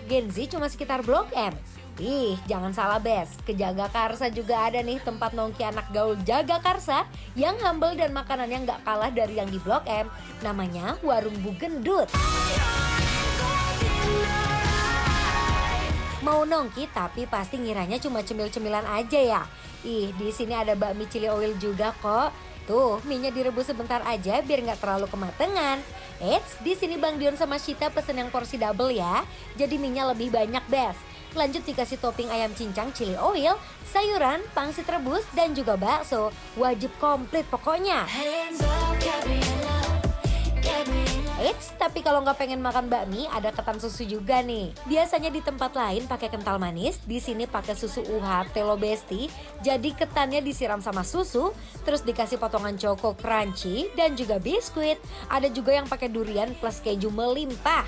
Gen Z cuma sekitar Blok M. Ih, jangan salah Bes, ke Jagakarsa juga ada nih tempat nongki anak gaul Jagakarsa yang humble dan makanannya nggak kalah dari yang di Blok M. Namanya Warung Bu Gendut. Mau nongki tapi pasti ngiranya cuma cemil-cemilan aja ya. Ih, di sini ada bakmi chili oil juga kok. Tuh, mie-nya direbus sebentar aja biar nggak terlalu kematangan. Eits, di sini Bang Dion sama Shita pesen yang porsi double ya. Jadi mie-nya lebih banyak, Bes. Lanjut dikasih topping ayam cincang chili oil, sayuran, pangsit rebus, dan juga bakso. Wajib komplit pokoknya. Eits, tapi kalau nggak pengen makan bakmi, ada ketan susu juga nih. Biasanya di tempat lain pakai kental manis, di sini pakai susu UHT lo Besti. Jadi ketannya disiram sama susu, terus dikasih potongan choco crunchy dan juga biskuit. Ada juga yang pakai durian plus keju melimpah.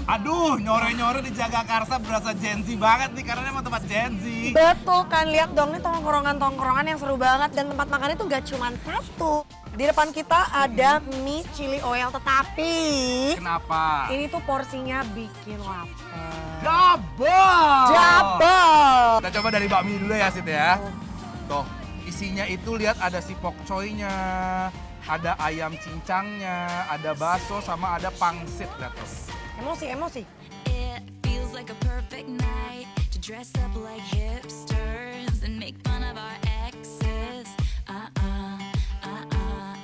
Aduh, nyore-nyore di Jagakarsa berasa Gen Z banget nih karena emang tempat Gen Z. Betul kan, lihat dong nih tongkrongan-tongkrongan yang seru banget dan tempat makannya tuh gak cuma satu. Di depan kita ada mie chili oil, tetapi Kenapa? ini tuh porsinya bikin lapar. Double! Double! Kita coba dari bakmi dulu ya, Sit ya. Tuh, isinya itu lihat ada si pokcoynya, ada ayam cincangnya, ada bakso sama ada pangsit. Lihat tuh. Emosi. It feels like a perfect night to dress up like hipsters and make fun of our exes.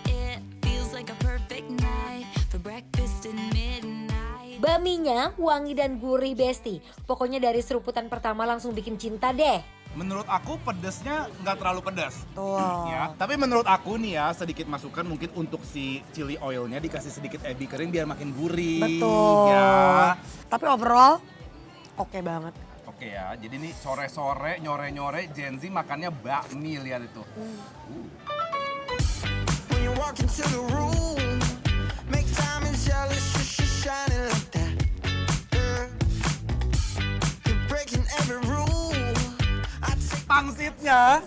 It feels like a perfect night for breakfast at midnight. Baminya wangi dan gurih Besti. Pokoknya dari seruputan pertama langsung bikin cinta deh. Menurut aku pedesnya nggak terlalu pedas. Tuh. Ya, tapi menurut aku nih ya sedikit masukan mungkin untuk si chili oilnya dikasih sedikit ebi kering biar makin gurih. Betul. Ya. Tapi overall oke banget. Oke ya, jadi nih sore-sore nyore-nyore Gen Z makannya bakmi, lihat itu. When you walk into the room, make time and jealous, you're shining like that. You're breaking every rule. Pangsitnya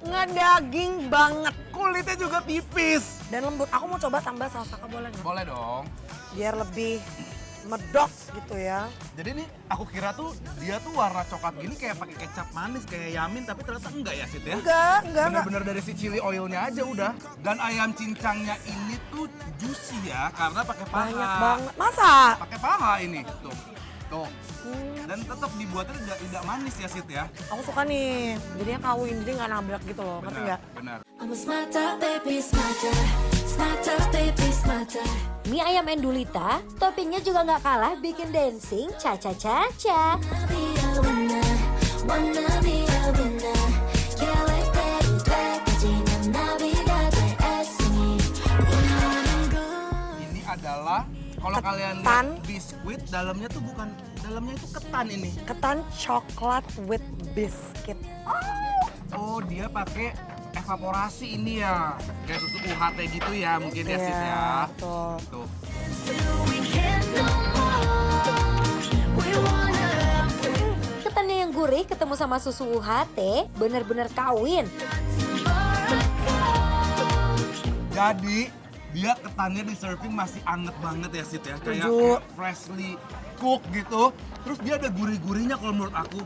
Ngedaging banget kulitnya juga tipis. dan lembut. Aku mau coba tambah saus kakak, boleh nggak? Boleh dong. Biar lebih medok gitu ya. Jadi nih aku kira tuh dia tuh warna coklat gini kayak pakai kecap manis kayak Yamin, tapi ternyata enggak ya Sit ya. Enggak. Bener-bener dari si chili oilnya aja udah. Dan ayam cincangnya ini tuh juicy ya karena pakai paha. Banyak banget. Masa? Pakai paha ini tuh. Tuh. Dan tetap dibuatnya tidak manis ya Sit ya. Aku suka nih. Jadinya kawin, jadi nggak nabrak gitu loh. Ngerti nggak? Benar. I'm a smarter, baby, smarter, smarter, baby, smarter. Mie ayam endulita, toppingnya juga nggak kalah bikin dancing cha-cha-cha-cha. Wanna be a winner. 계획 대로 나비가 됐으니 원하는 건 Ini adalah kalau kalian Ketan. lihat biskuit dalamnya tuh bukan, dalamnya itu ketan ini. Ketan coklat with biscuit. Oh, dia pakai evaporasi ini ya. Kayak susu UHT gitu ya mungkin ya Sit ya. Betul. Tuh. we can't no more. We wanna Ketannya yang gurih ketemu sama susu UHT, bener-bener kawin. Jadi dia ketannya di serving masih anget banget ya Sit ya. Setuju. Kayak freshly cook gitu. Terus dia ada gurih-gurihnya kalau menurut aku.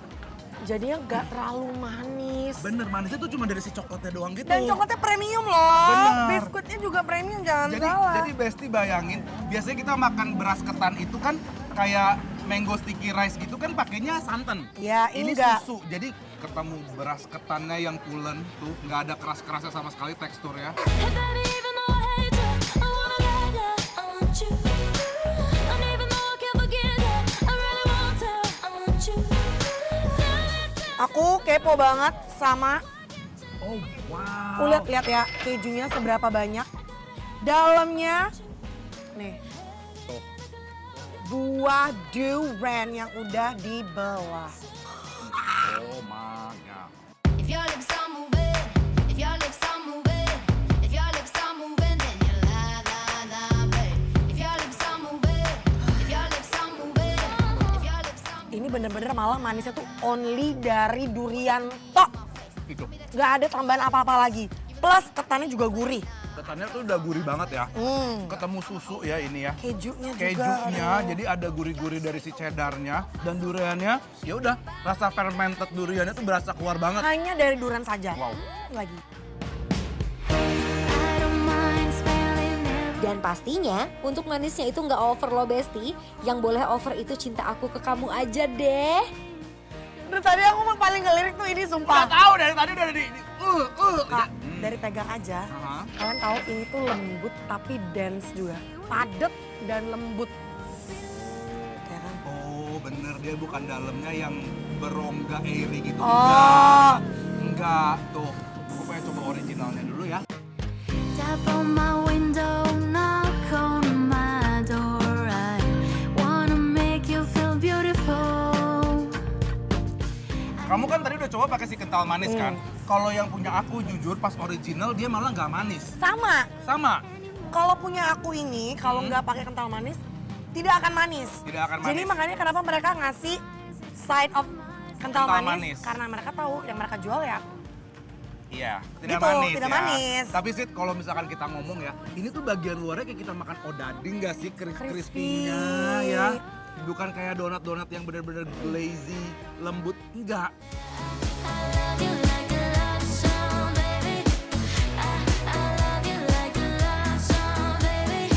Jadinya nggak terlalu manis. Bener, manisnya tuh cuma dari si coklatnya doang gitu. Dan coklatnya premium loh. Bener. Biskuitnya juga premium, jangan jadi, salah. jadi Besti bayangin, biasanya kita makan beras ketan itu kan kayak mango sticky rice gitu kan pakainya santan. Ya, Ini enggak. susu, jadi ketemu beras ketannya yang pulen tuh, nggak ada keras-kerasnya sama sekali teksturnya. Hey baby, even though I hate you, I wanna let you, I want you. And even though I can't forget you, I really want to, I want you. Aku kepo banget sama, Oh wow. lihat ya kejunya seberapa banyak. Dalamnya, nih, Tuh. buah durian yang udah dibelah. Oh my god. If your lips are moving, if your lips are moving, if your lips are moving, then you la la la, babe. If your lips are moving, if your lips are moving, if your lips are moving. Ini bener-bener malah manisnya tuh only dari durian tok. Itu. Nggak ada tambahan apa-apa lagi. Plus ketannya juga gurih. Ketannya tuh udah gurih banget ya. Ketemu susu ya ini ya. Kejunya juga. Kejunya, aduh. jadi ada gurih-gurih dari si cheddarnya dan duriannya. Ya udah, rasa fermented duriannya tuh berasa keluar banget. Hanya dari durian saja. Wow. Lagi. Dan pastinya untuk manisnya itu nggak over loh Besti. Yang boleh over itu cinta aku ke kamu aja deh. Dari tadi aku mah paling ngelirik tuh ini Udah sumpah. tahu dari tadi udah di Kak, dari pegang aja. Aha. Kalian tahu ini tuh lembut tapi dense juga. Padet dan lembut. Ya kan? Oh bener, dia bukan dalamnya yang berongga airy gitu. Oh. Enggak. Tuh, aku pengen coba originalnya dulu ya. Tap on my window, knock on my door. I wanna make you feel beautiful. Kamu kan tadi udah coba pakai si kental manis kan? Kalau yang punya aku jujur pas original dia malah nggak manis. Sama. Sama. Kalau punya aku ini, kalau nggak pakai kental manis, tidak akan manis. Tidak akan Jadi manis. makanya kenapa mereka ngasih side of kental Kental manis, manis. karena mereka tahu yang mereka jual ya. Iya, tidak Gitu, manis tidak ya. manis. Tapi Sid, kalau misalkan kita ngomong ya, ini tuh bagian luarnya kayak kita makan odading gak sih? Crispy-nya ya. Bukan kayak donat-donat yang benar-benar glazy, lembut. Enggak. You like a love song, baby. I love you like a love song, baby.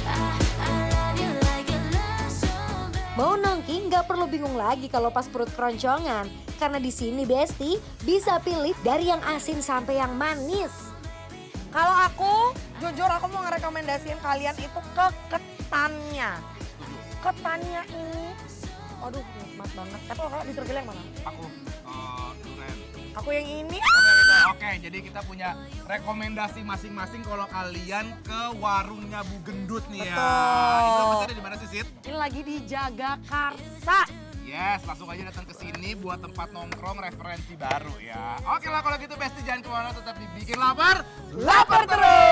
I love you like a love song, baby. Mau nongki nggak perlu bingung lagi kalau pas perut keroncongan. Karena di sini Besti bisa pilih dari yang asin sampai yang manis. Kalau aku, jujur aku mau ngerekomendasiin kalian itu ke ketannya. Ketannya ini, aduh nikmat banget. Tapi kalau disuruh pilih yang mana? Aku, durian. Aku yang ini. Oke, jadi kita punya rekomendasi masing-masing kalau kalian ke warungnya Bu Gendut nih ya. Betul. Itu pasti ada di mana sih, Sid? Ini lagi di Jagakarsa. Yes, langsung aja datang ke sini buat tempat nongkrong referensi baru ya. Oke lah kalau gitu Besti jangan kemana tetap dibikin lapar. Lapar terus!